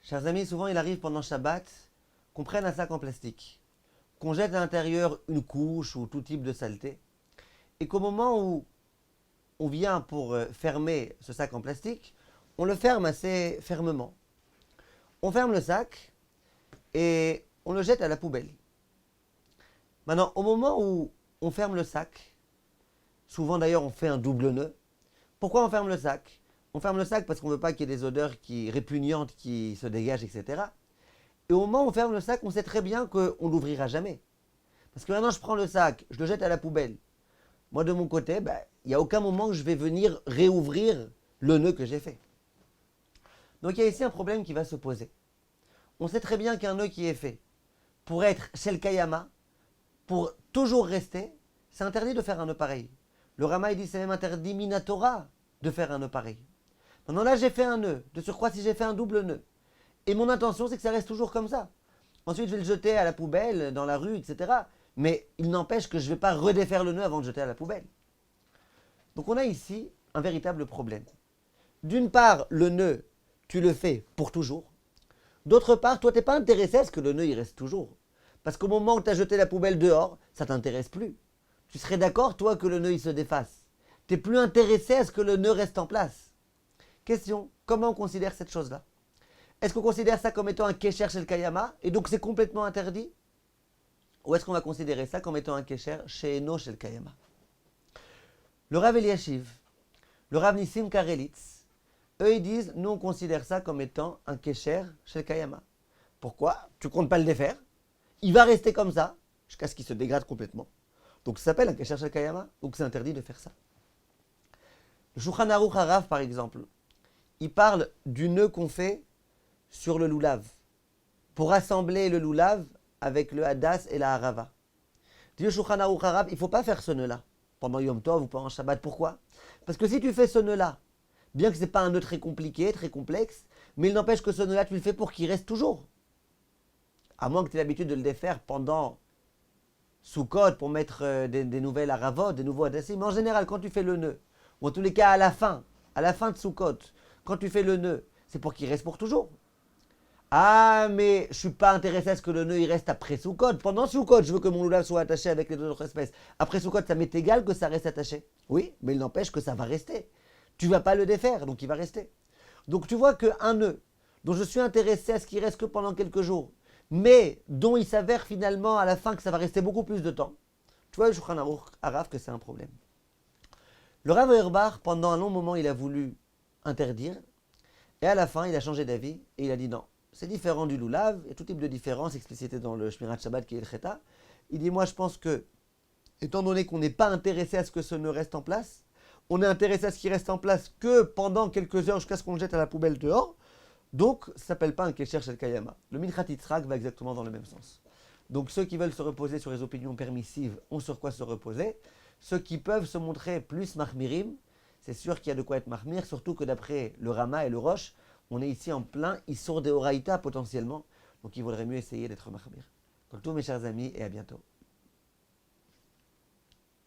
Chers amis, souvent il arrive pendant Shabbat qu'on prenne un sac en plastique, qu'on jette à l'intérieur une couche ou tout type de saleté, et qu'au moment où on vient pour fermer ce sac en plastique, on le ferme assez fermement. On ferme le sac et on le jette à la poubelle. Maintenant, au moment où on ferme le sac, souvent d'ailleurs on fait un double nœud. Pourquoi on ferme le sac? On ferme le sac parce qu'on ne veut pas qu'il y ait des odeurs répugnantes qui se dégagent, etc. Et au moment où on ferme le sac, on sait très bien qu'on ne l'ouvrira jamais. Parce que maintenant je prends le sac, je le jette à la poubelle. Moi de mon côté, il n'y a aucun moment où je vais venir réouvrir le nœud que j'ai fait. Donc il y a ici un problème qui va se poser. On sait très bien qu'un nœud qui est fait pour être Shel Kayama, pour toujours rester, c'est interdit de faire un nœud pareil. Le Rama il dit c'est même interdit Minatora de faire un nœud pareil. Maintenant là j'ai fait un nœud, de surcroît si j'ai fait un double nœud. Et mon intention c'est que ça reste toujours comme ça. Ensuite je vais le jeter à la poubelle, dans la rue, etc. Mais il n'empêche que je ne vais pas redéfaire le nœud avant de jeter à la poubelle. Donc on a ici un véritable problème. D'une part, le nœud, tu le fais pour toujours. D'autre part, toi, tu n'es pas intéressé à ce que le nœud il reste toujours. Parce qu'au moment où tu as jeté la poubelle dehors, ça ne t'intéresse plus. Tu serais d'accord, toi, que le nœud il se défasse. Tu n'es plus intéressé à ce que le nœud reste en place. Question, comment on considère cette chose-là? Est-ce qu'on considère ça comme étant un kécher chez le Kayama et donc c'est complètement interdit? Ou est-ce qu'on va considérer ça comme étant un kécher chez Eno chez le Kayama? Le Rav Eliashiv, le Rav Nissim Karelitz, eux ils disent, nous on considère ça comme étant un kécher chez le Kayama. Pourquoi? Tu comptes pas le défaire, il va rester comme ça, jusqu'à ce qu'il se dégrade complètement. Donc ça s'appelle un kécher chez le Kayama, donc c'est interdit de faire ça. Le Shulchan Aruch Harav par exemple, il parle du nœud qu'on fait sur le loulav, pour assembler le loulav avec le hadas et la harava. Dit le Shulchan Aruch Harav, il ne faut pas faire ce nœud-là pendant Yom Tov ou pendant Shabbat. Pourquoi? Parce que si tu fais ce nœud-là, bien que ce n'est pas un nœud très compliqué, très complexe, mais il n'empêche que ce nœud-là, tu le fais pour qu'il reste toujours. À moins que tu aies l'habitude de le défaire pendant Sukkot pour mettre des nouvelles haravot, des nouveaux hadassim. Mais en général, quand tu fais le nœud, ou en tous les cas à la fin de Sukkot, quand tu fais le nœud, c'est pour qu'il reste pour toujours. Ah, mais je ne suis pas intéressé à ce que le nœud il reste après Sukkot. Pendant Sukkot, je veux que mon loulav soit attaché avec les deux autres espèces. Après Sukkot, ça m'est égal que ça reste attaché. Oui, mais il n'empêche que ça va rester. Tu ne vas pas le défaire, donc il va rester. Donc tu vois qu'un nœud dont je suis intéressé à ce qu'il reste que pendant quelques jours, mais dont il s'avère finalement à la fin que ça va rester beaucoup plus de temps, tu vois, le Shulchan Aruch Harav que c'est un problème. Le Rav Auerbach, pendant un long moment, il a voulu interdire, et à la fin, il a changé d'avis, et il a dit non. C'est différent du loulav, il y a tout type de différence explicitée dans le Shmirat Shabbat qui est le Cheta. Il dit, moi je pense que, étant donné qu'on n'est pas intéressé à ce que ce nœud reste en place, on est intéressé à ce qu'il reste en place que pendant quelques heures jusqu'à ce qu'on le jette à la poubelle dehors, donc ça ne s'appelle pas un Kesher Shel Kayama. Le Minchat Yitzhak va exactement dans le même sens. Donc ceux qui veulent se reposer sur les opinions permissives ont sur quoi se reposer. Ceux qui peuvent se montrer plus mahmirim, c'est sûr qu'il y a de quoi être mahmir, surtout que d'après le Rama et le Rosh, on est ici en plein Issur de Horaïta potentiellement, donc il vaudrait mieux essayer d'être mahmir. Donc tous mes chers amis et à bientôt.